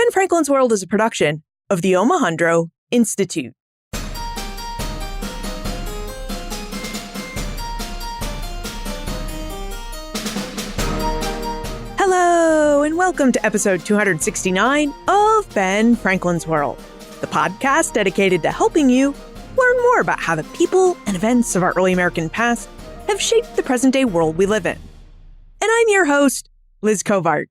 Ben Franklin's World is a production of the Omohundro Institute. Hello, and welcome to episode 269 of Ben Franklin's World, the podcast dedicated to helping you learn more about how the people and events of our early American past have shaped the present-day world we live in. And I'm your host, Liz Covart.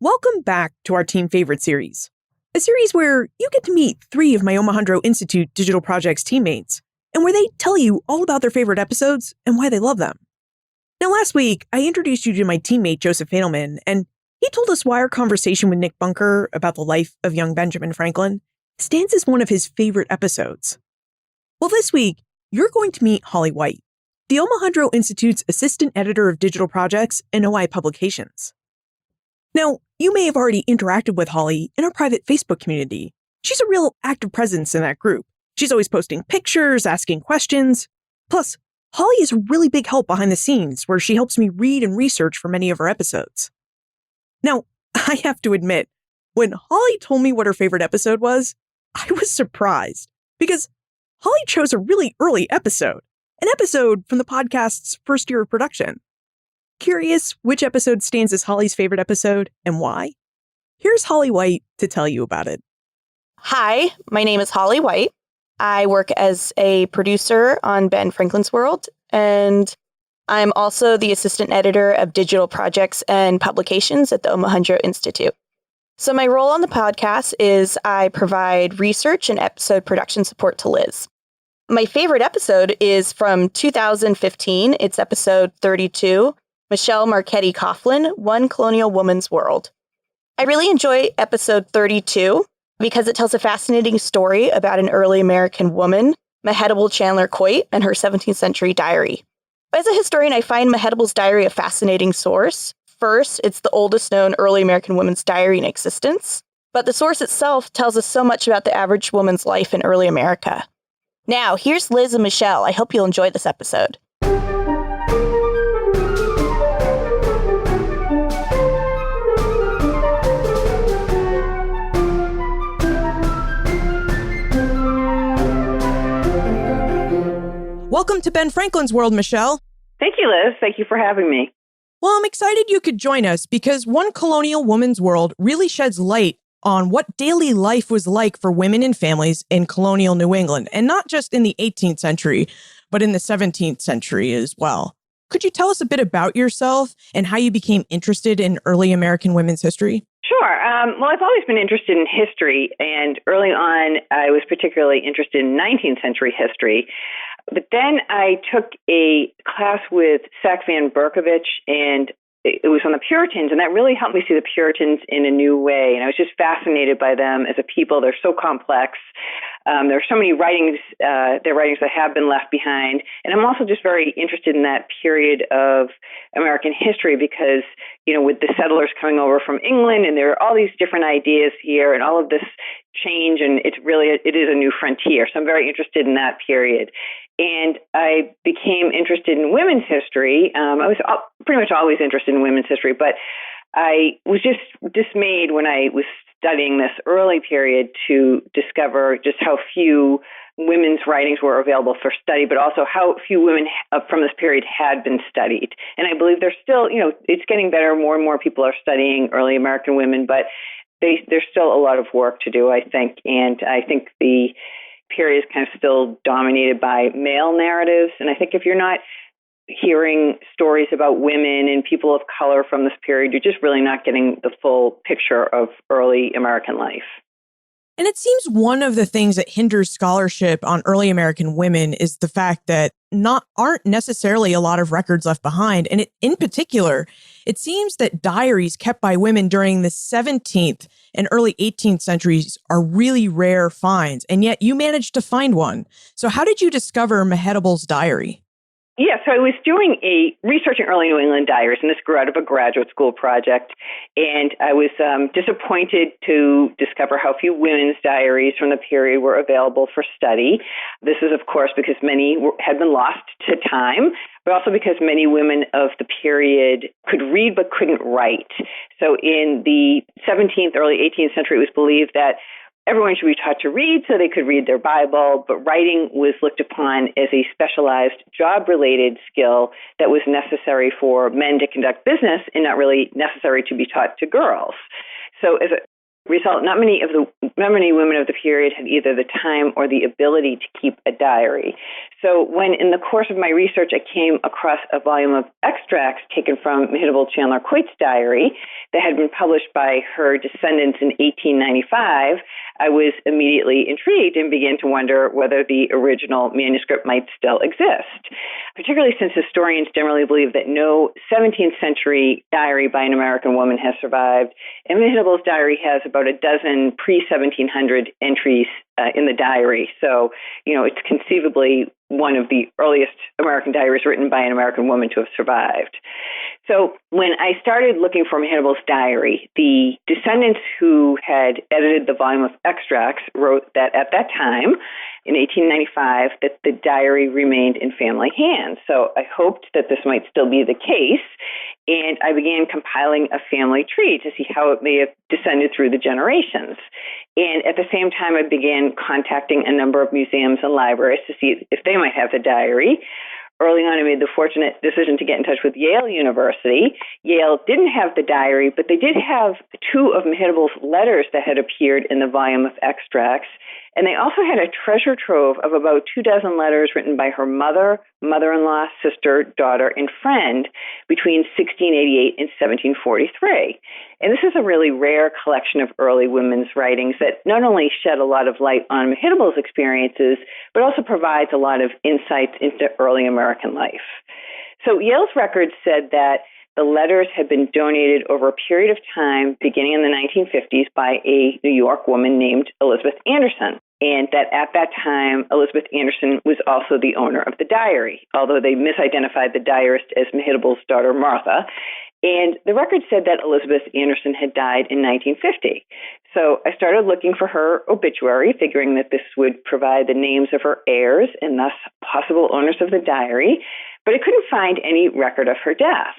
Welcome back to our Team Favorite series, a series where you get to meet three of my Omohundro Institute Digital Projects teammates, and where they tell you all about their favorite episodes and why they love them. Now, last week, I introduced you to my teammate, Joseph Edelman, and he told us why our conversation with Nick Bunker about the life of young Benjamin Franklin stands as one of his favorite episodes. Well, this week, you're going to meet Holly White, the Omohundro Institute's Assistant Editor of Digital Projects and OI Publications. Now, you may have already interacted with Holly in our private Facebook community. She's a real active presence in that group. She's always posting pictures, asking questions. Plus, Holly is a really big help behind the scenes where she helps me read and research for many of our episodes. Now, I have to admit, when Holly told me what her favorite episode was, I was surprised because Holly chose a really early episode, an episode from the podcast's first year of production. Curious which episode stands as Holly's favorite episode and why? Here's Holly White to tell you about it. Hi, my name is Holly White. I work as a producer on Ben Franklin's World, and I'm also the assistant editor of digital projects and publications at the Omohundro Institute. So my role on the podcast is I provide research and episode production support to Liz. My favorite episode is from 2015. It's episode 32, Marchetti Coughlin, One Colonial Woman's World. I really enjoy episode 32 because it tells a fascinating story about an early American woman, Mehetabel Chandler Coit, and her 17th century diary. As a historian, I find Mehetabel's diary a fascinating source. First, it's the oldest known early American woman's diary in existence, but the source itself tells us so much about the average woman's life in early America. Now, here's Liz and Michelle. I hope you'll enjoy this episode. Welcome to Ben Franklin's World, Michelle. Thank you, Liz. Thank you for having me. Well, I'm excited you could join us because One Colonial Woman's World really sheds light on what daily life was like for women and families in colonial New England, and not just in the 18th century, but in the 17th century as well. Could you tell us a bit about yourself and how you became interested in early American women's history? Sure. Well, I've always been interested in history, and early on, I was particularly interested in 19th century history. But then I took a class with Sack Van Berkovich, and it was on the Puritans, and that really helped me see the Puritans in a new way. And I was just fascinated by them as a people. They're so complex. There are so many writings, their writings that have been left behind. And I'm also just very interested in that period of American history because, you know, with the settlers coming over from England, and there are all these different ideas here and all of this change, and it is a new frontier. So I'm very interested in that period. And I became interested in women's history. I was pretty much always interested in women's history, but I was just dismayed when I was studying this early period to discover just how few women's writings were available for study, but also how few women from this period had been studied. And I believe there's still, you know, it's getting better. More and more people are studying early American women, but there's still a lot of work to do, I think. And I think the period is kind of still dominated by male narratives. And I think if you're not hearing stories about women and people of color from this period, you're just really not getting the full picture of early American life. And it seems one of the things that hinders scholarship on early American women is the fact that aren't necessarily a lot of records left behind. And in particular, it seems that diaries kept by women during the 17th and early 18th centuries are really rare finds. And yet you managed to find one. So how did you discover Mehetabel's diary? Yeah, so I was doing researching early New England diaries, and this grew out of a graduate school project. And I was disappointed to discover how few women's diaries from the period were available for study. This is, of course, because many had been lost to time. but also because many women of the period could read but couldn't write. So in the 17th, early 18th century, it was believed that everyone should be taught to read so they could read their Bible, but writing was looked upon as a specialized job-related skill that was necessary for men to conduct business and not really necessary to be taught to girls. So as a result, not many women of the period had either the time or the ability to keep a diary. So when in the course of my research I came across a volume of extracts taken from Mehetabel Chandler Coit's diary that had been published by her descendants in 1895, I was immediately intrigued and began to wonder whether the original manuscript might still exist, particularly since historians generally believe that no 17th century diary by an American woman has survived, and Mehetabel's diary has about a dozen pre-1700 entries in the diary. So, it's conceivably one of the earliest American diaries written by an American woman to have survived. So when I started looking for Mehetabel's diary, the descendants who had edited the volume of extracts wrote that at that time, in 1895, that the diary remained in family hands. So I hoped that this might still be the case, and I began compiling a family tree to see how it may have descended through the generations. And at the same time, I began contacting a number of museums and libraries to see if they might have the diary. Early on, I made the fortunate decision to get in touch with Yale University. Yale didn't have the diary, but they did have two of Mehetabel's letters that had appeared in the volume of extracts. And they also had a treasure trove of about 24 letters written by her mother, mother-in-law, sister, daughter, and friend between 1688 and 1743. And this is a really rare collection of early women's writings that not only shed a lot of light on Mehetabel's experiences, but also provides a lot of insights into early American life. So Yale's records said that the letters had been donated over a period of time, beginning in the 1950s, by a New York woman named Elizabeth Anderson. And that at that time, Elizabeth Anderson was also the owner of the diary, although they misidentified the diarist as Mehetabel's daughter, Martha. And the record said that Elizabeth Anderson had died in 1950. So I started looking for her obituary, figuring that this would provide the names of her heirs and thus possible owners of the diary, but I couldn't find any record of her death.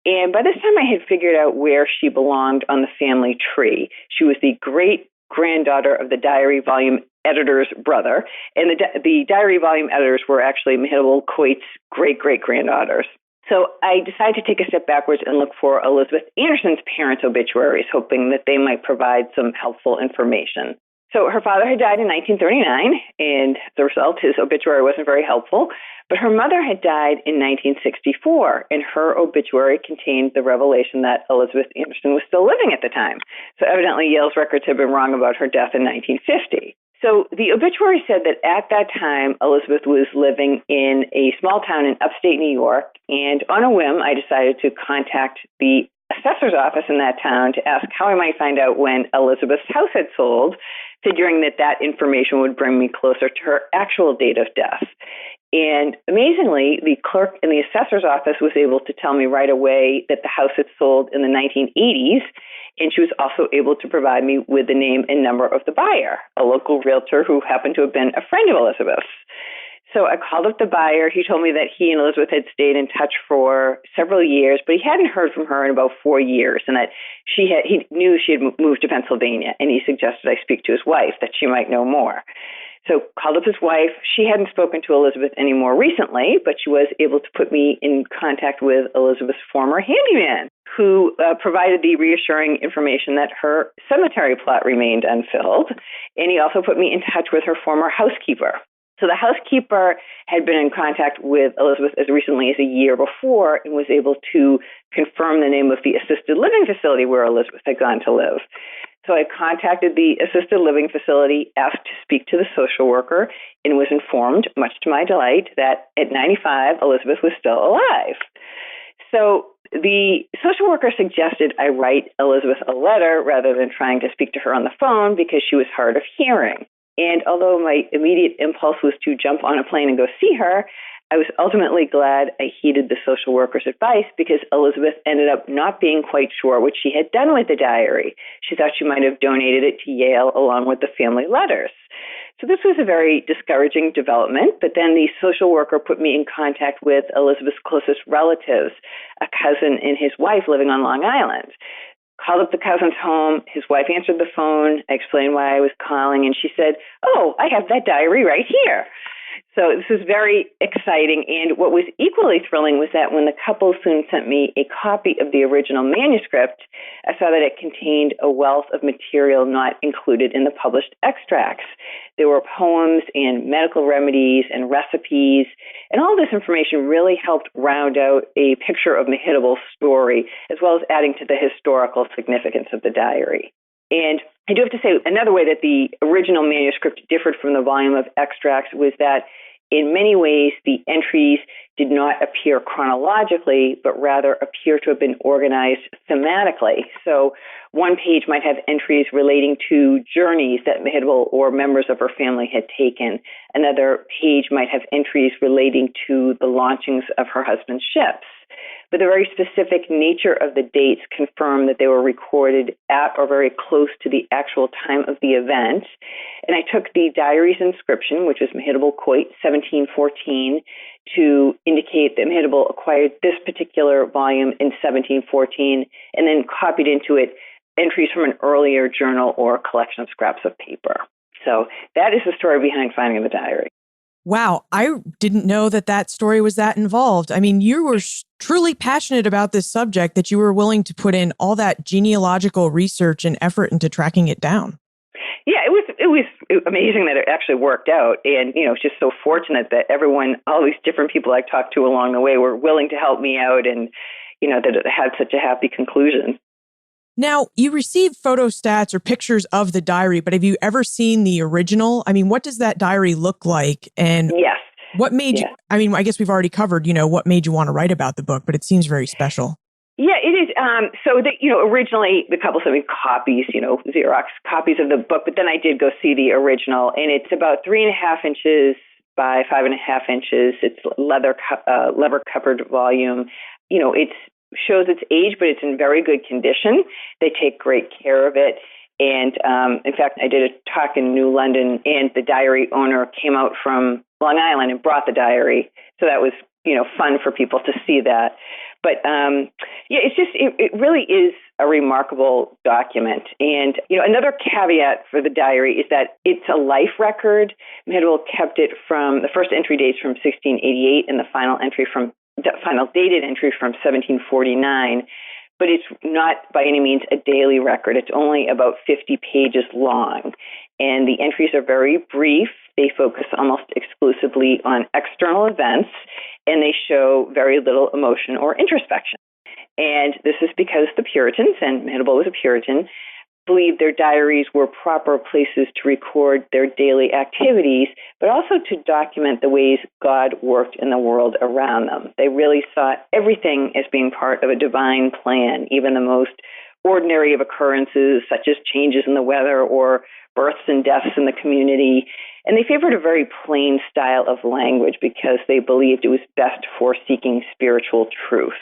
And by this time, I had figured out where she belonged on the family tree. She was the great-granddaughter of the diary volume editor's brother, and the diary volume editors were actually Mehetabel Coit's great-great-granddaughters. So I decided to take a step backwards and look for Elizabeth Anderson's parents' obituaries, hoping that they might provide some helpful information. So her father had died in 1939, and as a result, his obituary wasn't very helpful. But her mother had died in 1964, and her obituary contained the revelation that Elizabeth Anderson was still living at the time. So evidently, Yale's records had been wrong about her death in 1950. So the obituary said that at that time, Elizabeth was living in a small town in upstate New York, and on a whim, I decided to contact the assessor's office in that town to ask how I might find out when Elizabeth's house had sold, figuring that that information would bring me closer to her actual date of death. And amazingly, the clerk in the assessor's office was able to tell me right away that the house had sold in the 1980s, and she was also able to provide me with the name and number of the buyer, a local realtor who happened to have been a friend of Elizabeth's. So I called up the buyer. He told me that he and Elizabeth had stayed in touch for several years, but he hadn't heard from her in about 4 years, and that he knew she had moved to Pennsylvania, and he suggested I speak to his wife, that she might know more. So called up his wife. She hadn't spoken to Elizabeth any more recently, but she was able to put me in contact with Elizabeth's former handyman, who provided the reassuring information that her cemetery plot remained unfilled. And he also put me in touch with her former housekeeper. So the housekeeper had been in contact with Elizabeth as recently as a year before and was able to confirm the name of the assisted living facility where Elizabeth had gone to live. So I contacted the assisted living facility, asked to speak to the social worker, and was informed, much to my delight, that at 95, Elizabeth was still alive. So the social worker suggested I write Elizabeth a letter rather than trying to speak to her on the phone because she was hard of hearing. And although my immediate impulse was to jump on a plane and go see her, I was ultimately glad I heeded the social worker's advice because Elizabeth ended up not being quite sure what she had done with the diary. She thought she might have donated it to Yale along with the family letters. So this was a very discouraging development, but then the social worker put me in contact with Elizabeth's closest relatives, a cousin and his wife living on Long Island. Called up the cousin's home. His wife answered the phone. I explained why I was calling, and she said, "Oh, I have that diary right here." So this was very exciting. And what was equally thrilling was that when the couple soon sent me a copy of the original manuscript, I saw that it contained a wealth of material not included in the published extracts. There were poems and medical remedies and recipes, and all this information really helped round out a picture of Mehetabel's story, as well as adding to the historical significance of the diary. And I do have to say, another way that the original manuscript differed from the volume of extracts was that in many ways, the entries did not appear chronologically, but rather appear to have been organized thematically. So one page might have entries relating to journeys that Mehetabel or members of her family had taken. Another page might have entries relating to the launchings of her husband's ships. But the very specific nature of the dates confirmed that they were recorded at or very close to the actual time of the event. And I took the diary's inscription, which was Mehetabel Coit 1714, to indicate that Mehetabel acquired this particular volume in 1714, and then copied into it entries from an earlier journal or collection of scraps of paper. So that is the story behind finding the diary. Wow, I didn't know that that story was that involved. I mean, you were truly passionate about this subject that you were willing to put in all that genealogical research and effort into tracking it down. Yeah, it was amazing that it actually worked out. And, it's just so fortunate that all these different people I talked to along the way were willing to help me out and, that it had such a happy conclusion. Now, you received photostats or pictures of the diary, but have you ever seen the original? I mean, what does that diary look like? And yes. What made you, I guess we've already covered, what made you want to write about the book, but it seems very special. Yeah, it is. Originally the couple sent me copies, Xerox copies of the book, but then I did go see the original, and it's about 3.5 inches by 5.5 inches. It's leather covered volume. It shows its age, but it's in very good condition. They take great care of it. And in fact, I did a talk in New London, and the diary owner came out from Long Island and brought the diary. So that was, fun for people to see that. But it really is a remarkable document. And, another caveat for the diary is that it's a life record. Mehetabel kept it from the first entry dates from 1688 and the final dated entry from 1749. But it's not by any means a daily record. It's only about 50 pages long. And the entries are very brief. They focus almost exclusively on external events, and they show very little emotion or introspection. And this is because the Puritans, and Mehetabel was a Puritan, believed their diaries were proper places to record their daily activities, but also to document the ways God worked in the world around them. They really saw everything as being part of a divine plan, even the most ordinary of occurrences, such as changes in the weather or births and deaths in the community. And they favored a very plain style of language because they believed it was best for seeking spiritual truth.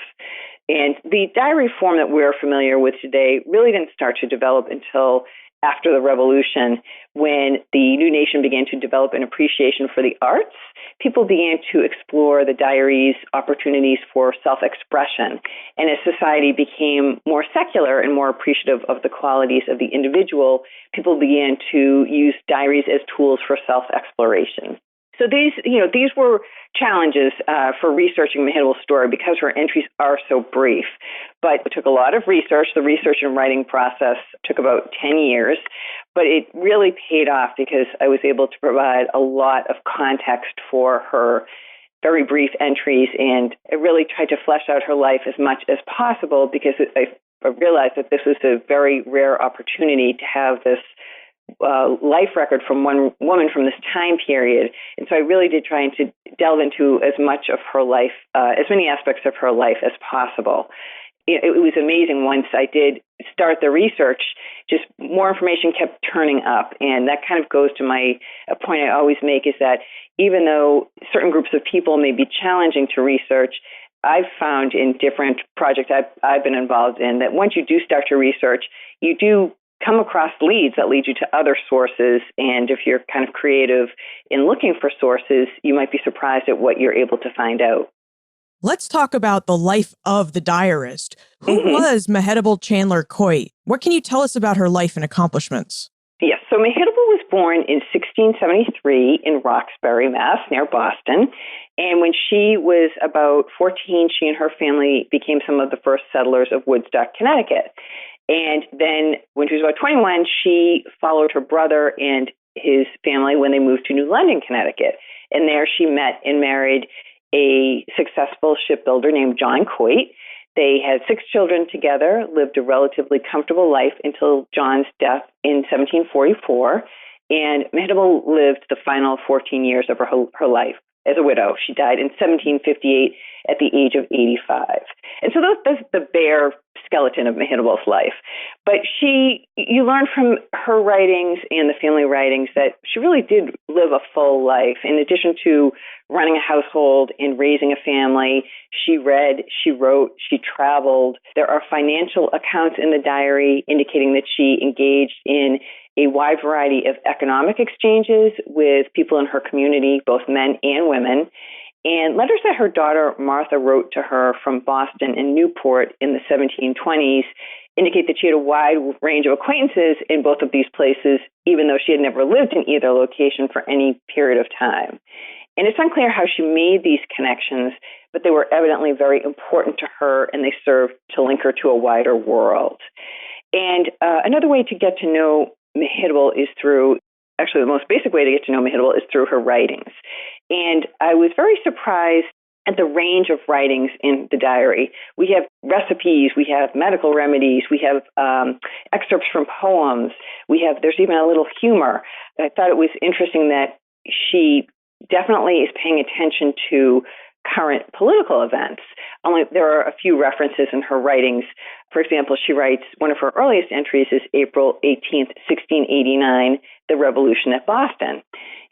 And the diary form that we're familiar with today really didn't start to develop until after the Revolution, when the new nation began to develop an appreciation for the arts. People began to explore the diary's opportunities for self-expression. And as society became more secular and more appreciative of the qualities of the individual, people began to use diaries as tools for self-exploration. So these were challenges for researching Mehetabel's story because her entries are so brief. But it took a lot of research. The research and writing process took about 10 years, but it really paid off because I was able to provide a lot of context for her very brief entries, and I really tried to flesh out her life as much as possible because I realized that this was a very rare opportunity to have this life record from one woman from this time period. And so I really did try to delve into as much of her life, as many aspects of her life as possible. It was amazing once I did start the research, just more information kept turning up. And that kind of goes to a point I always make is that even though certain groups of people may be challenging to research, I've found in different projects I've been involved in that once you do start your research, you do come across leads that lead you to other sources. And if you're kind of creative in looking for sources, you might be surprised at what you're able to find out. Let's talk about the life of the diarist. Who was Mehetabel Chandler Coit? What can you tell us about her life and accomplishments? Yes, so Mehetabel was born in 1673 in Roxbury, Mass, near Boston. And when she was about 14, she and her family became some of the first settlers of Woodstock, Connecticut. And then when she was about 21, she followed her brother and his family when they moved to New London, Connecticut. And there she met and married a successful shipbuilder named John Coit. They had 6 children together, lived a relatively comfortable life until John's death in 1744. And Mehetabel lived the final 14 years of her life as a widow. She died in 1758 at the age of 85. And so that's the bare skeleton of Mehetabel's life. But you learn from her writings and the family writings that she really did live a full life. In addition to running a household and raising a family, she read, she wrote, she traveled. There are financial accounts in the diary indicating that she engaged in a wide variety of economic exchanges with people in her community, both men and women. And letters that her daughter Martha wrote to her from Boston and Newport in the 1720s indicate that she had a wide range of acquaintances in both of these places, even though she had never lived in either location for any period of time. And it's unclear how she made these connections, but they were evidently very important to her, and they served to link her to a wider world. And another way to get to know Mehetabel is through, actually the most basic way to get to know Mehetabel is through her writings. And I was very surprised at the range of writings in the diary. We have recipes, we have medical remedies, we have excerpts from poems, there's even a little humor. I thought it was interesting that she definitely is paying attention to current political events. Only there are a few references in her writings. For example, she writes, one of her earliest entries is April 18th, 1689, the Revolution at Boston.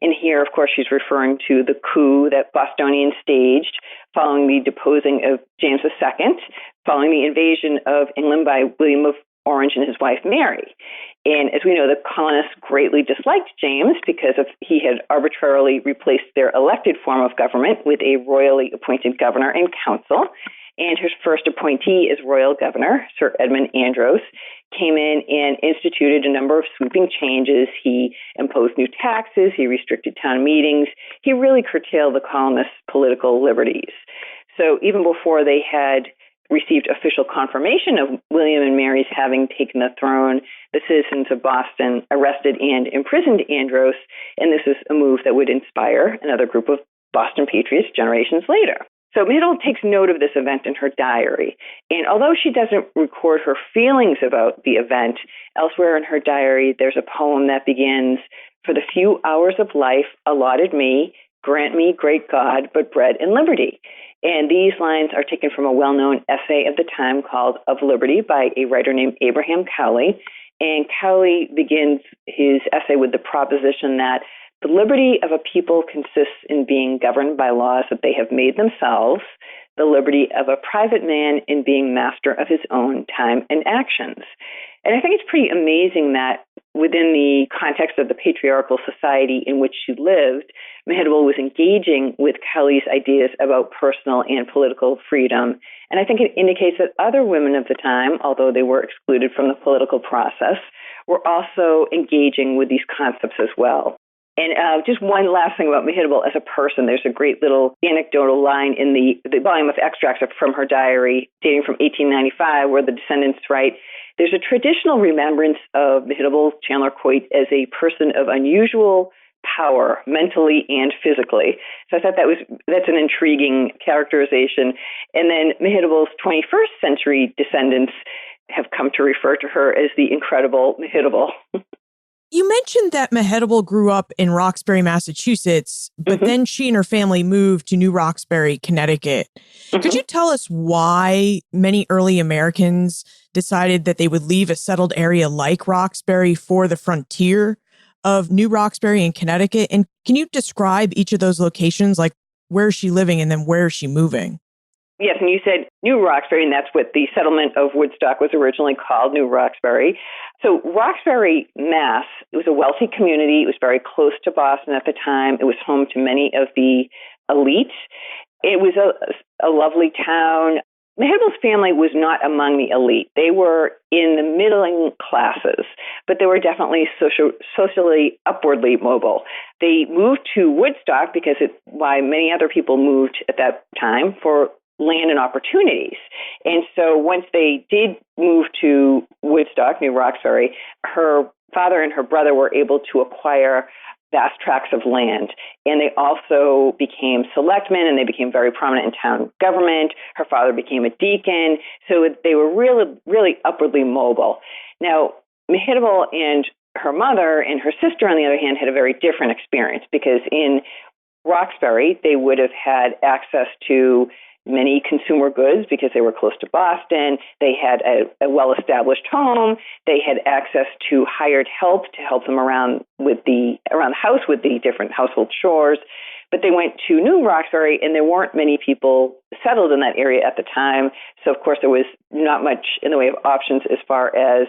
And here, of course, she's referring to the coup that Bostonians staged following the deposing of James II, following the invasion of England by William of Orange and his wife Mary. And as we know, the colonists greatly disliked James because he had arbitrarily replaced their elected form of government with a royally appointed governor and council. And his first appointee as royal governor, Sir Edmund Andros, came in and instituted a number of sweeping changes. He imposed new taxes. He restricted town meetings. He really curtailed the colonists' political liberties. So even before they had received official confirmation of William and Mary's having taken the throne, the citizens of Boston arrested and imprisoned Andros, and this is a move that would inspire another group of Boston patriots generations later. So Mehetabel takes note of this event in her diary, and although she doesn't record her feelings about the event, elsewhere in her diary there's a poem that begins, "For the few hours of life allotted me, grant me, great God, but bread and liberty." And these lines are taken from a well-known essay of the time called Of Liberty by a writer named Abraham Cowley. And Cowley begins his essay with the proposition that the liberty of a people consists in being governed by laws that they have made themselves, the liberty of a private man in being master of his own time and actions. And I think it's pretty amazing that within the context of the patriarchal society in which she lived, Mehetabel was engaging with Cowley's ideas about personal and political freedom. And I think it indicates that other women of the time, although they were excluded from the political process, were also engaging with these concepts as well. And just one last thing about Mehetabel as a person, there's a great little anecdotal line in the volume of extracts from her diary dating from 1895 where the descendants write, "There's a traditional remembrance of Mehetabel Chandler Coit as a person of unusual power, mentally and physically." So I thought that's an intriguing characterization. And then Mehetabel's 21st century descendants have come to refer to her as the incredible Mehetabel. You mentioned that Mehetabel grew up in Roxbury, Massachusetts, but then she and her family moved to New Roxbury, Connecticut. Could you tell us why many early Americans decided that they would leave a settled area like Roxbury for the frontier of New Roxbury in Connecticut? And can you describe each of those locations, like where is she living and then where is she moving? Yes, and you said New Roxbury, and that's what the settlement of Woodstock was originally called, New Roxbury. So Roxbury, Mass, it was a wealthy community. It was very close to Boston at the time. It was home to many of the elite. It was a lovely town. Mehetabel's family was not among the elite. They were in the middling classes, but they were definitely socially upwardly mobile. They moved to Woodstock because it's why many other people moved at that time, for land and opportunities. And so once they did move to Woodstock, New Roxbury, her father and her brother were able to acquire vast tracts of land. And they also became selectmen, and they became very prominent in town government. Her father became a deacon. So they were really, really upwardly mobile. Now, Mehetabel and her mother and her sister, on the other hand, had a very different experience, because in Roxbury, they would have had access to many consumer goods because they were close to Boston. They had a well-established home. They had access to hired help to help them around the house with the different household chores. But they went to New Roxbury, and there weren't many people settled in that area at the time. So, of course, there was not much in the way of options as far as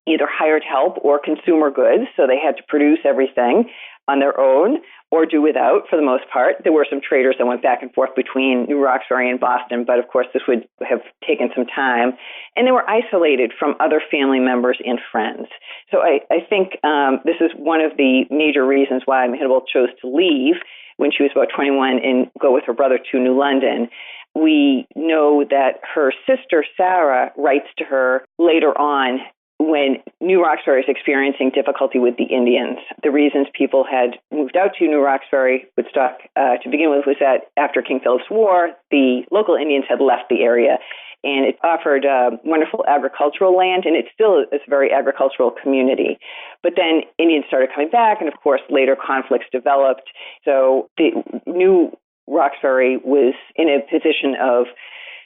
either hired help or consumer goods. So they had to produce everything on their own or do without for the most part. There were some traders that went back and forth between New Roxbury and Boston, but of course this would have taken some time. And they were isolated from other family members and friends. So I think this is one of the major reasons why Mehetabel chose to leave when she was about 21 and go with her brother to New London. We know that her sister, Sarah, writes to her later on when New Roxbury is experiencing difficulty with the Indians. The reasons people had moved out to New Roxbury, Woodstock, to begin with, was that after King Philip's War, the local Indians had left the area, and it offered wonderful agricultural land, and it still is a very agricultural community. But then Indians started coming back, and of course, later conflicts developed. So the New Roxbury was in a position of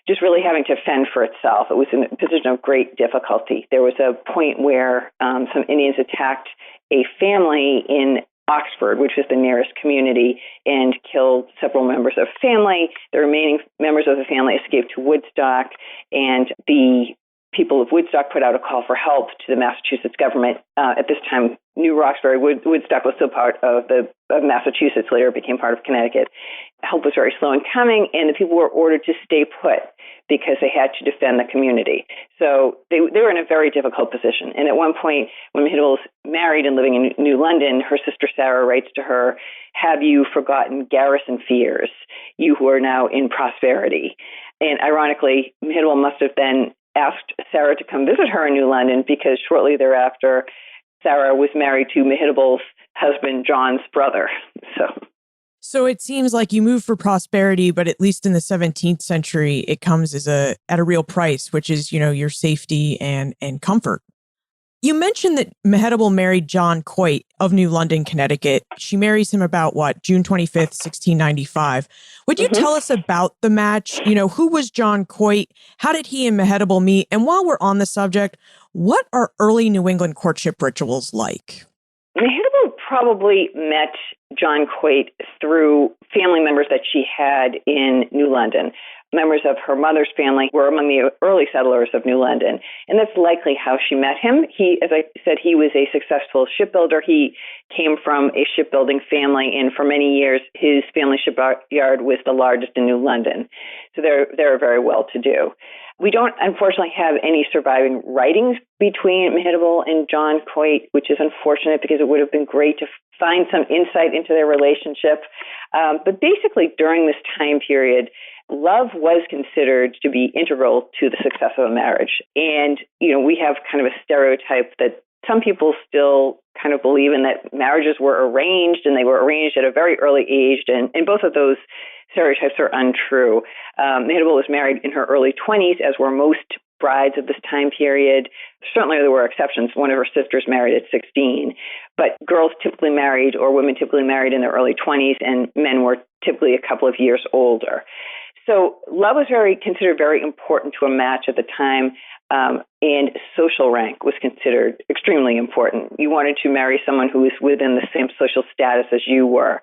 just really having to fend for itself. It was in a position of great difficulty. There was a point where some Indians attacked a family in Oxford, which was the nearest community, and killed several members of the family. The remaining members of the family escaped to Woodstock, and the people of Woodstock put out a call for help to the Massachusetts government. At this time, New Roxbury, Woodstock was still part of Massachusetts, later became part of Connecticut. Help was very slow in coming, and the people were ordered to stay put because they had to defend the community. So they were in a very difficult position. And at one point, when Mehetabel was married and living in New London, her sister Sarah writes to her, "Have you forgotten garrison fears, you who are now in prosperity?" And ironically, Mehetabel must have then asked Sarah to come visit her in New London, because shortly thereafter, Sarah was married to Mehetabel's husband, John's brother. So it seems like you move for prosperity, but at least in the 17th century, it comes at a real price, which is, your safety and comfort. You mentioned that Mehetabel married John Coit of New London, Connecticut. She marries him about June 25th, 1695. Would you tell us about the match? Who was John Coit? How did he and Mehetabel meet? And while we're on the subject, what are early New England courtship rituals like? Mehetabel probably met John Coit through family members that she had in New London. Members of her mother's family were among the early settlers of New London, and that's likely how she met him. He, as I said, he was a successful shipbuilder. He came from a shipbuilding family, and for many years, his family shipyard was the largest in New London. So they're very well-to-do. We don't, unfortunately, have any surviving writings between Mehetabel and John Coit, which is unfortunate because it would have been great to find some insight into their relationship. But basically, during this time period, love was considered to be integral to the success of a marriage. And, we have kind of a stereotype that some people still kind of believe in, that marriages were arranged, and they were arranged at a very early age. And both of those stereotypes are untrue. Mehetabel was married in her early 20s, as were most brides of this time period. Certainly there were exceptions. One of her sisters married at 16. But girls typically married, or women typically married in their early 20s, and men were typically a couple of years older. So love was considered very important to a match at the time, and social rank was considered extremely important. You wanted to marry someone who was within the same social status as you were.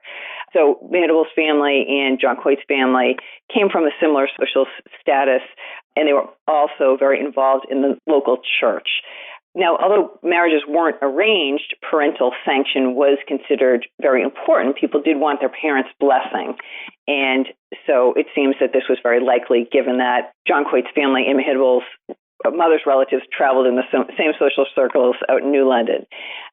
So Mehetabel's family and John Coit's family came from a similar social status, and they were also very involved in the local church. Now, although marriages weren't arranged, parental sanction was considered very important. People did want their parents' blessing. And so it seems that this was very likely, given that John Coit's family and Mehetabel's mother's relatives traveled in the same social circles out in New London.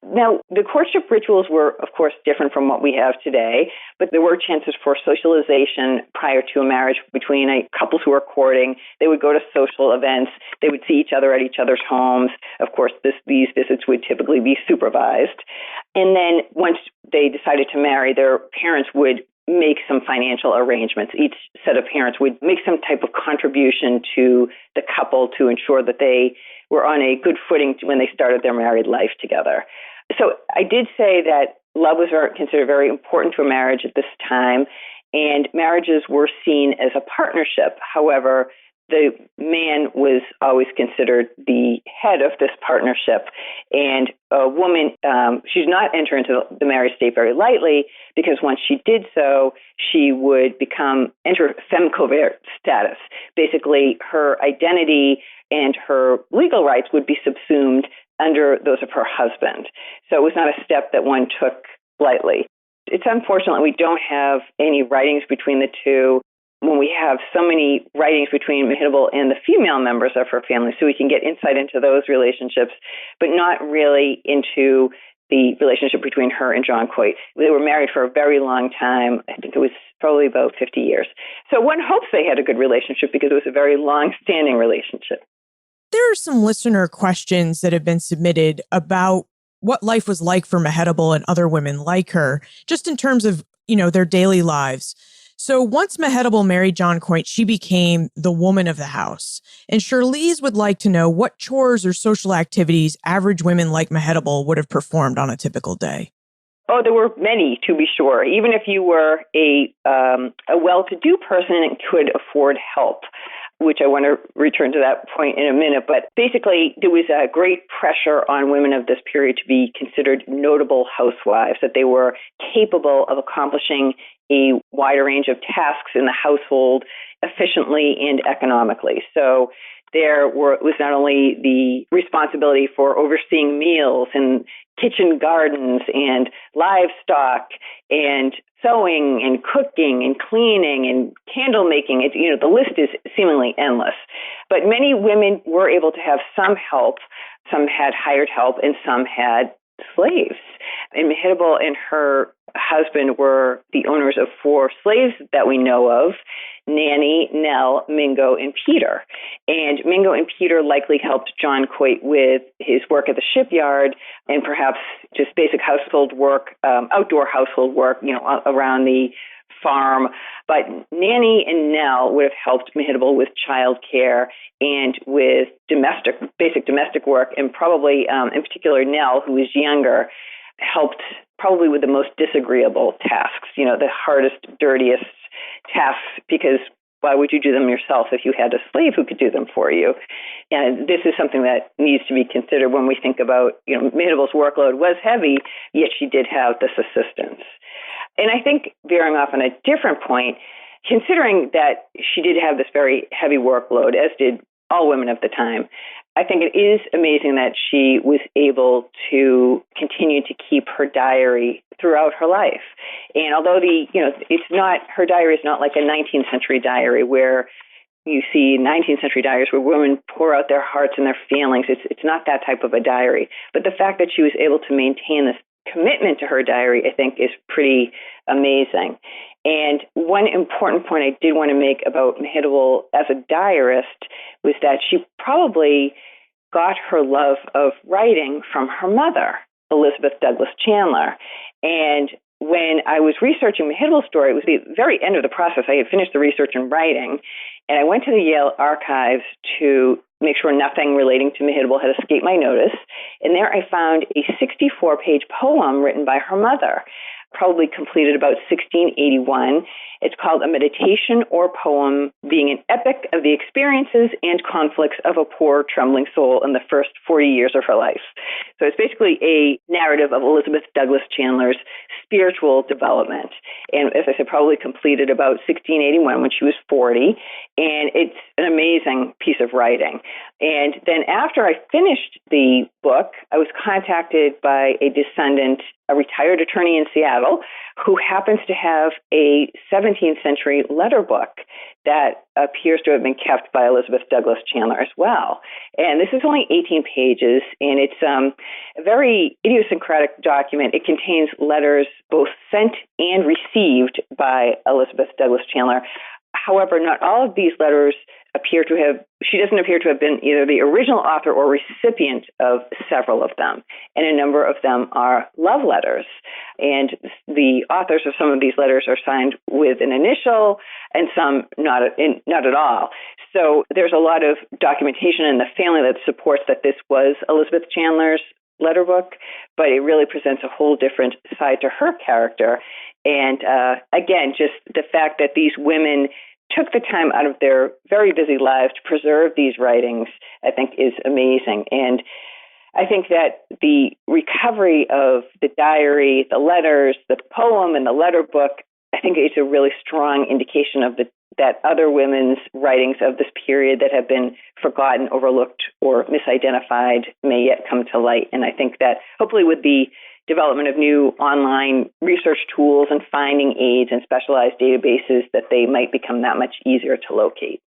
Now, the courtship rituals were, of course, different from what we have today, but there were chances for socialization prior to a marriage between couples who were courting. They would go to social events. They would see each other at each other's homes. Of course, these visits would typically be supervised. And then once they decided to marry, their parents would make some financial arrangements. Each set of parents would make some type of contribution to the couple to ensure that they were on a good footing when they started their married life together. So I did say that love was considered very important to a marriage at this time, and marriages were seen as a partnership. However, the man was always considered the head of this partnership. And a woman, she's not enter into the marriage state very lightly, because once she did so, she would enter femme covert status. Basically, her identity and her legal rights would be subsumed under those of her husband. So it was not a step that one took lightly. It's unfortunate we don't have any writings between the two, when we have so many writings between Mehetabel and the female members of her family, so we can get insight into those relationships, but not really into the relationship between her and John Coit. They were married for a very long time. I think it was probably about 50 years. So one hopes they had a good relationship because it was a very long-standing relationship. There are some listener questions that have been submitted about what life was like for Mehetabel and other women like her, just in terms of, their daily lives. So once Mehetabel married John Coit, she became the woman of the house. And Charlize would like to know what chores or social activities average women like Mehetabel would have performed on a typical day. Oh, there were many, to be sure. Even if you were a well-to-do person and could afford help, which I want to return to that point in a minute. But basically, there was a great pressure on women of this period to be considered notable housewives, that they were capable of accomplishing a wider range of tasks in the household efficiently and economically. So there was not only the responsibility for overseeing meals and kitchen gardens and livestock and sewing and cooking and cleaning and candle making. The list is seemingly endless. But many women were able to have some help. Some had hired help and some had slaves. And Mehetabel and her husband were the owners of 4 slaves that we know of: Nanny, Nell, Mingo, and Peter. And Mingo and Peter likely helped John Coit with his work at the shipyard and perhaps just basic household work, outdoor household work, around the farm. But Nanny and Nell would have helped Mehetabel with childcare and with basic domestic work, and probably, in particular, Nell, who was younger, helped probably with the most disagreeable tasks, the hardest, dirtiest tasks, because why would you do them yourself if you had a slave who could do them for you? And this is something that needs to be considered when we think about, Mehetabel's workload was heavy, yet she did have this assistance. And I think, veering off on a different point, considering that she did have this very heavy workload, as did all women of the time, I think it is amazing that she was able to continue to keep her diary throughout her life. And although her diary is not like a 19th century diary where you see 19th century diaries where women pour out their hearts and their feelings. It's not that type of a diary. But the fact that she was able to maintain this commitment to her diary, I think, is pretty amazing. And one important point I did want to make about Mehetabel as a diarist was that she probably got her love of writing from her mother, Elizabeth Douglas Chandler. And when I was researching Mehetabel's story, it was the very end of the process. I had finished the research and writing, and I went to the Yale archives to make sure nothing relating to Mehetabel had escaped my notice. And there I found a 64-page poem written by her mother, probably completed about 1681. It's called A Meditation or Poem, being an epic of the experiences and conflicts of a poor, trembling soul in the first 40 years of her life. So it's basically a narrative of Elizabeth Douglas Chandler's spiritual development. And as I said, probably completed about 1681 when she was 40. And it's an amazing piece of writing. And then after I finished the book, I was contacted by a descendant, a retired attorney in Seattle, who happens to have a 17th century letter book that appears to have been kept by Elizabeth Douglas Chandler as well. And this is only 18 pages, and it's a very idiosyncratic document. It contains letters both sent and received by Elizabeth Douglas Chandler. However, not all of these letters she doesn't appear to have been either the original author or recipient of several of them. And a number of them are love letters. And the authors of some of these letters are signed with an initial and some not at all. So there's a lot of documentation in the family that supports that this was Elizabeth Chandler's letter book, but it really presents a whole different side to her character. And again, just the fact that these women took the time out of their very busy lives to preserve these writings, I think is amazing. And I think that the recovery of the diary, the letters, the poem, and the letter book, I think it's a really strong indication of that other women's writings of this period that have been forgotten, overlooked, or misidentified may yet come to light. And I think that hopefully with the development of new online research tools and finding aids and specialized databases, that they might become that much easier to locate.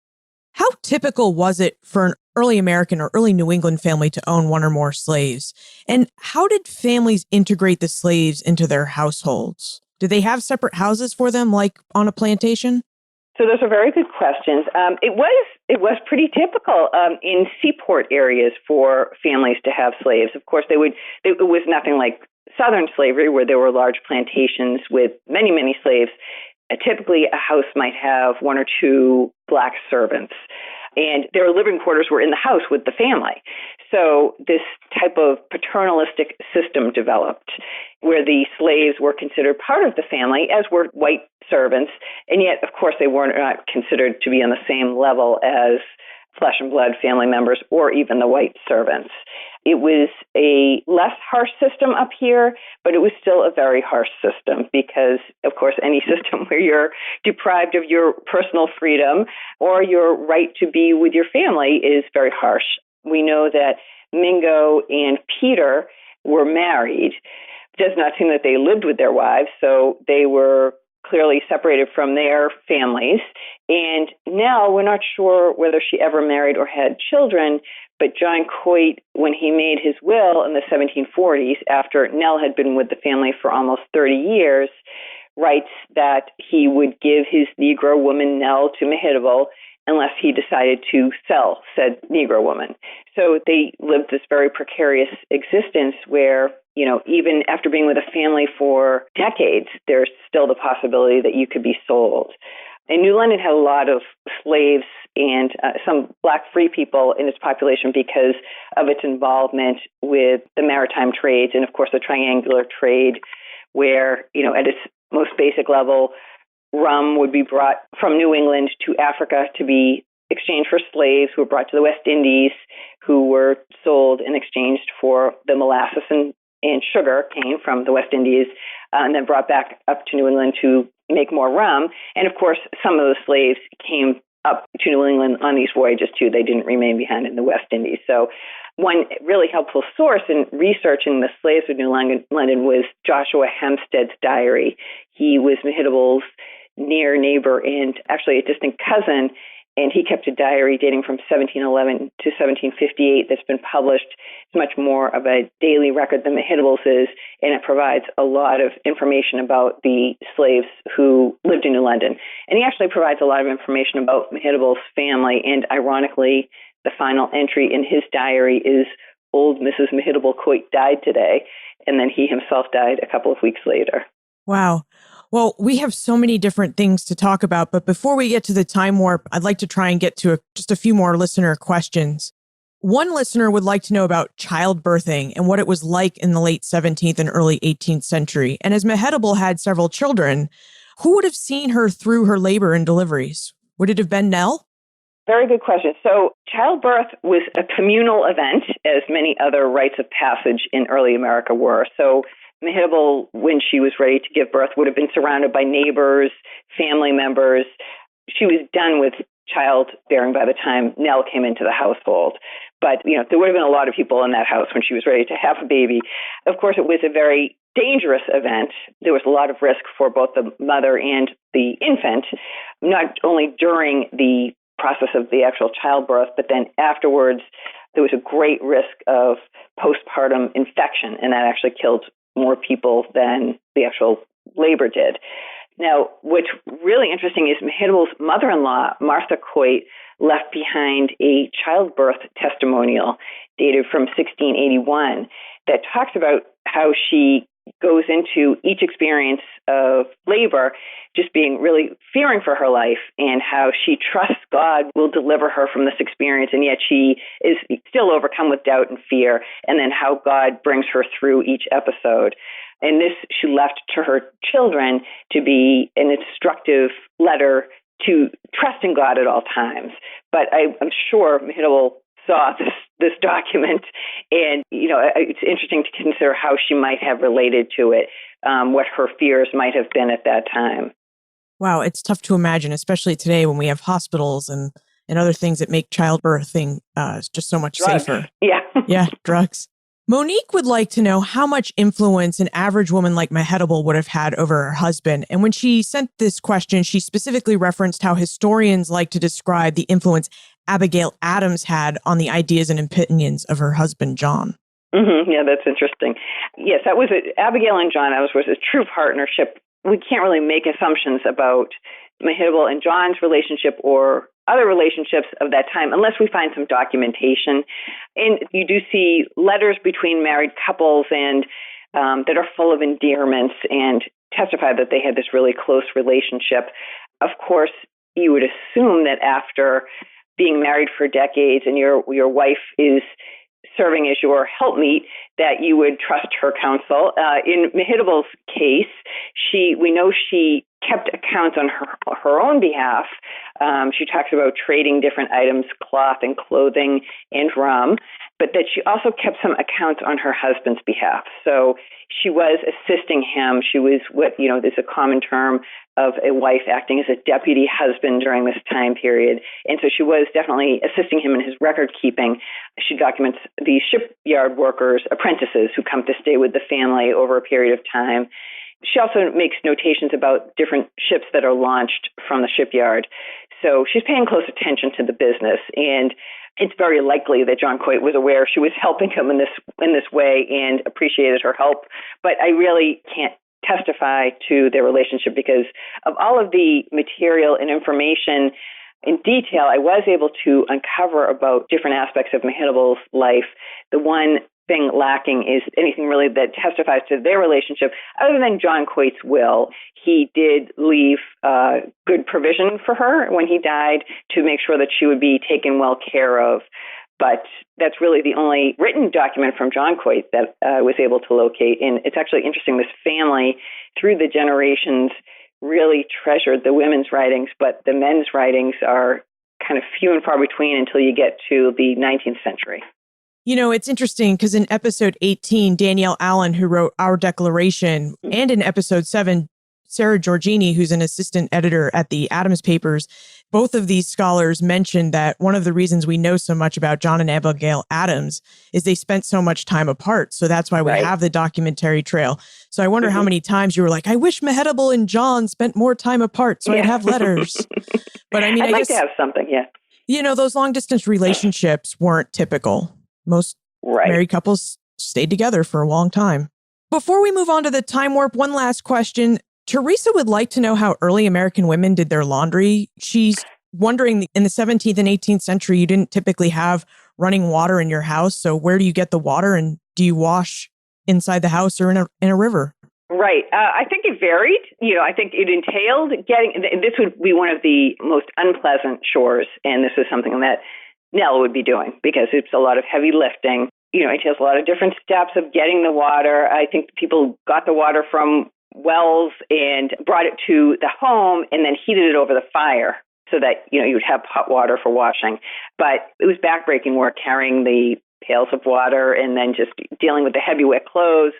How typical was it for an early American or early New England family to own one or more slaves? And how did families integrate the slaves into their households? Did they have separate houses for them, like on a plantation? So those are very good questions. It was pretty typical in seaport areas for families to have slaves. Of course, it was nothing like Southern slavery, where there were large plantations with many, many slaves. Typically, a house might have one or two black servants, and their living quarters were in the house with the family. So this type of paternalistic system developed, where the slaves were considered part of the family, as were white servants, and yet, of course, they were not considered to be on the same level as flesh and blood family members or even the white servants. It was a less harsh system up here, but it was still a very harsh system because, of course, any system where you're deprived of your personal freedom or your right to be with your family is very harsh. We know that Mingo and Peter were married. It does not seem that they lived with their wives, so they were clearly separated from their families. And now we're not sure whether she ever married or had children, but John Coit, when he made his will in the 1740s, after Nell had been with the family for almost 30 years, writes that he would give his Negro woman Nell to Mehetabel unless he decided to sell said Negro woman. So they lived this very precarious existence where, even after being with a family for decades, there's still the possibility that you could be sold. And New London had a lot of slaves and some black free people in its population because of its involvement with the maritime trades and, of course, the triangular trade where, at its most basic level, rum would be brought from New England to Africa to be exchanged for slaves who were brought to the West Indies, who were sold and exchanged for the molasses and sugar cane from the West Indies, and then brought back up to New England to make more rum. And of course, some of those slaves came up to New England on these voyages too. They didn't remain behind in the West Indies. So one really helpful source in researching the slaves of New London was Joshua Hempstead's diary. He was Mehetabel's near neighbor and actually a distant cousin, and he kept a diary dating from 1711 to 1758 that's been published. It's much more of a daily record than Mehetabel's is, and it provides a lot of information about the slaves who lived in New London. And he actually provides a lot of information about Mehetabel's family, and ironically, the final entry in his diary is old Mrs. Mehetabel Coit died today, and then he himself died a couple of weeks later. Wow. Well, we have so many different things to talk about, but before we get to the time warp, I'd like to try and get to just a few more listener questions. One listener would like to know about childbirthing and what it was like in the late 17th and early 18th century. And as Mehetabel had several children, who would have seen her through her labor and deliveries? Would it have been Nell? Very good question. So childbirth was a communal event, as many other rites of passage in early America were. So Mehetabel, when she was ready to give birth, would have been surrounded by neighbors, family members. She was done with childbearing by the time Nell came into the household. But, there would have been a lot of people in that house when she was ready to have a baby. Of course, it was a very dangerous event. There was a lot of risk for both the mother and the infant, not only during the process of the actual childbirth, but then afterwards, there was a great risk of postpartum infection, and that actually killed more people than the actual labor did. Now, what's really interesting is Mehetabel's mother-in-law, Martha Coit, left behind a childbirth testimonial dated from 1681 that talks about how she goes into each experience of labor just being really fearing for her life, and how she trusts God will deliver her from this experience, and yet she is still overcome with doubt and fear, and then how God brings her through each episode. And this she left to her children to be an instructive letter to trust in God at all times. But I'm sure Mehetabel saw this document, and it's interesting to consider how she might have related to it, what her fears might have been at that time. Wow, it's tough to imagine, especially today when we have hospitals and other things that make childbirthing just so much Drugs. safer. Yeah. Yeah, drugs. Monique would like to know how much influence an average woman like Mehetabel would have had over her husband. And when she sent this question, she specifically referenced how historians like to describe the influence Abigail Adams had on the ideas and opinions of her husband, John. Mm-hmm. Yeah, that's interesting. Yes, that was it. Abigail and John Adams was a true partnership. We can't really make assumptions about Mehetabel and John's relationship or other relationships of that time unless we find some documentation. And you do see letters between married couples and that are full of endearments and testify that they had this really close relationship. Of course, you would assume that after being married for decades and your wife is serving as your helpmeet, that you would trust her counsel. In Mehetabel's case, we know she kept accounts on her own behalf. She talks about trading different items, cloth and clothing and rum, but that she also kept some accounts on her husband's behalf. So she was assisting him. She was what, there's a common term of a wife acting as a deputy husband during this time period. And so she was definitely assisting him in his record keeping. She documents the shipyard workers, apprentices who come to stay with the family over a period of time. She also makes notations about different ships that are launched from the shipyard. So she's paying close attention to the business, and it's very likely that John Coit was aware she was helping him in this way and appreciated her help. But I really can't testify to their relationship because of all of the material and information in detail I was able to uncover about different aspects of Mehetabel's life. The one thing lacking is anything really that testifies to their relationship other than John Coit's will. He did leave good provision for her when he died to make sure that she would be taken well care of. But that's really the only written document from John Coit that I was able to locate. And it's actually interesting, this family, through the generations, really treasured the women's writings, but the men's writings are kind of few and far between until you get to the 19th century. It's interesting because in episode 18, Danielle Allen, who wrote Our Declaration, and in episode 7, Sarah Giorgini, who's an assistant editor at the Adams Papers, both of these scholars mentioned that one of the reasons we know so much about John and Abigail Adams is they spent so much time apart. So that's why we have the documentary trail. So I wonder how many times you were like, I wish Mehetabel and John spent more time apart so I'd have letters. But I mean, I'd like to have something, those long distance relationships weren't typical. Most married couples stayed together for a long time. Before we move on to the time warp, one last question. Teresa would like to know how early American women did their laundry. She's wondering, in the 17th and 18th century, you didn't typically have running water in your house. So where do you get the water, and do you wash inside the house or in a river? Right. I think it varied. I think it entailed this would be one of the most unpleasant chores. And this is something that Nell would be doing, because it's a lot of heavy lifting. It takes a lot of different steps of getting the water. I think people got the water from wells and brought it to the home and then heated it over the fire so that, you'd have hot water for washing. But it was backbreaking work, carrying the pails of water and then just dealing with the heavy wet clothes.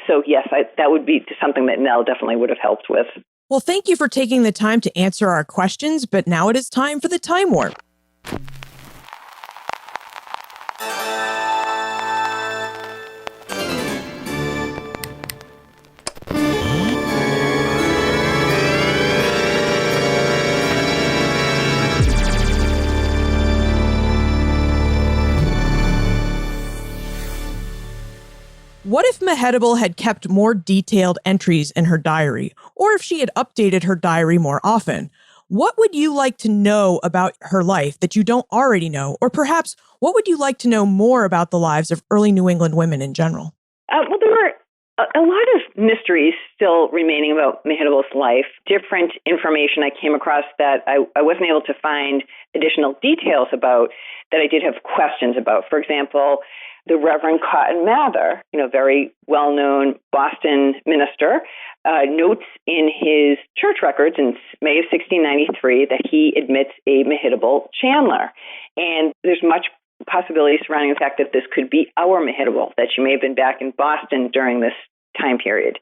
So yes, that would be something that Nell definitely would have helped with. Well, thank you for taking the time to answer our questions, but now it is time for the Time Warp. What if Mehetabel had kept more detailed entries in her diary, or if she had updated her diary more often? What would you like to know about her life that you don't already know? Or perhaps, what would you like to know more about the lives of early New England women in general? Well, there were a lot of mysteries still remaining about Mehetabel's life. Different information I came across that I wasn't able to find additional details about that I did have questions about. For example, the Reverend Cotton Mather, very well-known Boston minister, notes in his church records in May of 1693 that he admits a Mehetabel Chandler. And there's much possibility surrounding the fact that this could be our Mehetabel, that she may have been back in Boston during this time period.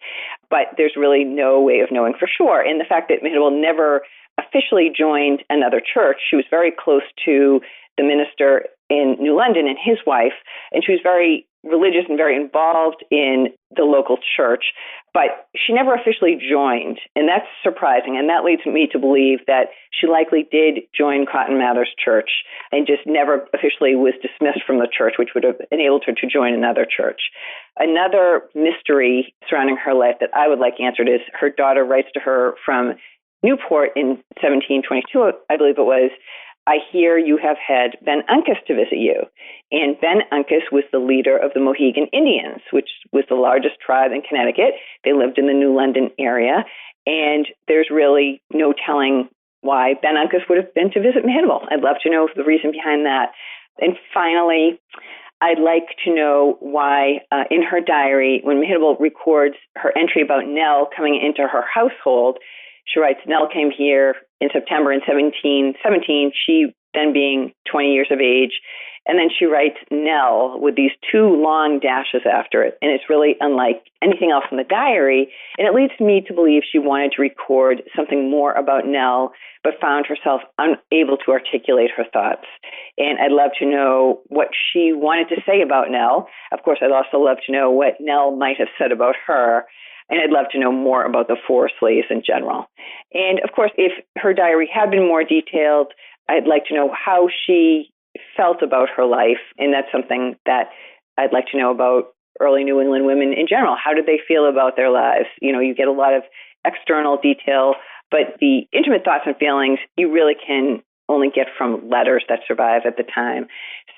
But there's really no way of knowing for sure. And the fact that Mehetabel never officially joined another church, she was very close to the minister in New London and his wife, and she was very religious and very involved in the local church, but she never officially joined, and that's surprising, and that leads me to believe that she likely did join Cotton Mather's church and just never officially was dismissed from the church, which would have enabled her to join another church. Another mystery surrounding her life that I would like answered is her daughter writes to her from Newport in 1722, I believe it was, I hear you have had Ben Uncas to visit you. And Ben Uncas was the leader of the Mohegan Indians, which was the largest tribe in Connecticut. They lived in the New London area. And there's really no telling why Ben Uncas would have been to visit Mehetabel. I'd love to know the reason behind that. And finally, I'd like to know why in her diary, when Mehetabel records her entry about Nell coming into her household, she writes, Nell came here in September in 1717, she then being 20 years of age. And then she writes Nell with these two long dashes after it. And it's really unlike anything else in the diary. And it leads me to believe she wanted to record something more about Nell, but found herself unable to articulate her thoughts. And I'd love to know what she wanted to say about Nell. Of course, I'd also love to know what Nell might have said about her. And I'd love to know more about the four slaves in general. And of course, if her diary had been more detailed, I'd like to know how she felt about her life. And that's something that I'd like to know about early New England women in general. How did they feel about their lives? You get a lot of external detail, but the intimate thoughts and feelings you really can only get from letters that survive at the time.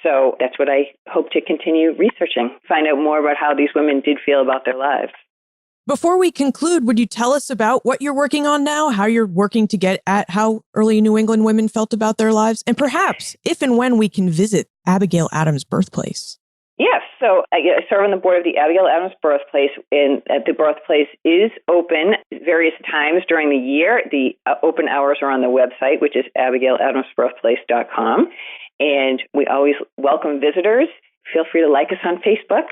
So that's what I hope to continue researching, find out more about how these women did feel about their lives. Before we conclude, would you tell us about what you're working on now, how you're working to get at how early New England women felt about their lives, and perhaps if and when we can visit Abigail Adams' birthplace? Yes. So I serve on the board of the Abigail Adams birthplace, and the birthplace is open various times during the year. The open hours are on the website, which is abigailadamsbirthplace.com. And we always welcome visitors. Feel free to like us on Facebook.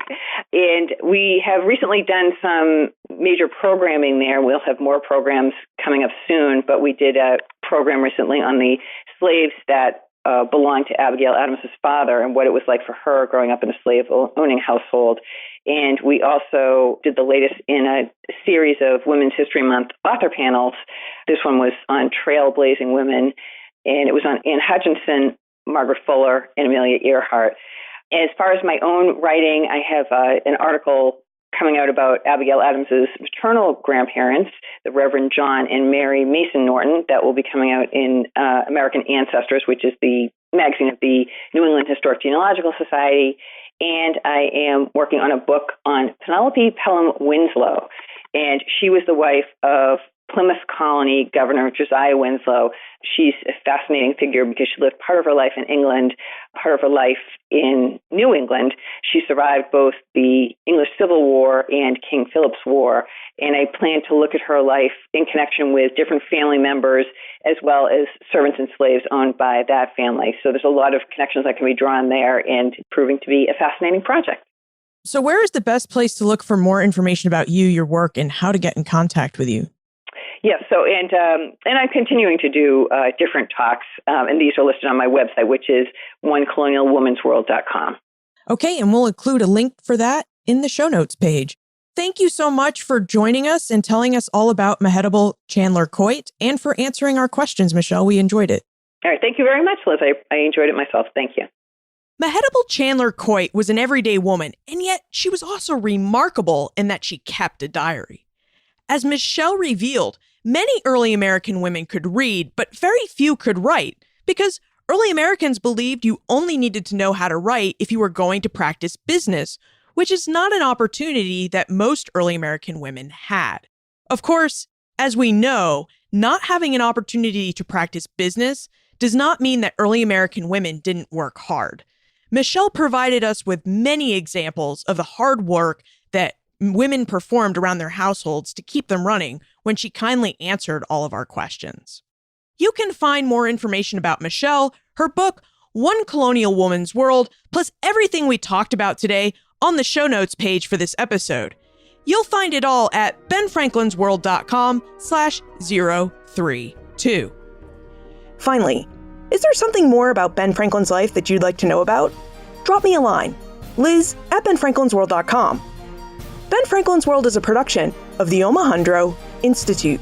And we have recently done some major programming there. We'll have more programs coming up soon, but we did a program recently on the slaves that belonged to Abigail Adams' father and what it was like for her growing up in a slave-owning household. And we also did the latest in a series of Women's History Month author panels. This one was on trailblazing women, and it was on Anne Hutchinson, Margaret Fuller, and Amelia Earhart. As far as my own writing, I have an article coming out about Abigail Adams' maternal grandparents, the Reverend John and Mary Mason Norton, that will be coming out in American Ancestors, which is the magazine of the New England Historic Genealogical Society. And I am working on a book on Penelope Pelham Winslow. And she was the wife of Plymouth Colony Governor Josiah Winslow. She's a fascinating figure because she lived part of her life in England, part of her life in New England. She survived both the English Civil War and King Philip's War, and I plan to look at her life in connection with different family members as well as servants and slaves owned by that family. So there's a lot of connections that can be drawn there and proving to be a fascinating project. So where is the best place to look for more information about you, your work, and how to get in contact with you? Yes, so and I'm continuing to do different talks, and these are listed on my website, which is onecolonialwomansworld.com. Okay, and we'll include a link for that in the show notes page. Thank you so much for joining us and telling us all about Mehetabel Chandler Coit and for answering our questions, Michelle. We enjoyed it. All right, thank you very much, Liz. I enjoyed it myself. Thank you. Mehetabel Chandler Coit was an everyday woman, and yet she was also remarkable in that she kept a diary. As Michelle revealed, many early American women could read, but very few could write, because early Americans believed you only needed to know how to write if you were going to practice business, which is not an opportunity that most early American women had. Of course, as we know, not having an opportunity to practice business does not mean that early American women didn't work hard. Michelle provided us with many examples of the hard work that women performed around their households to keep them running when she kindly answered all of our questions. You can find more information about Michelle, her book, One Colonial Woman's World, plus everything we talked about today on the show notes page for this episode. You'll find it all at benfranklinsworld.com/032. Finally, is there something more about Ben Franklin's life that you'd like to know about? Drop me a line, liz@benfranklinsworld.com. Ben Franklin's World is a production of the Omohundro Institute.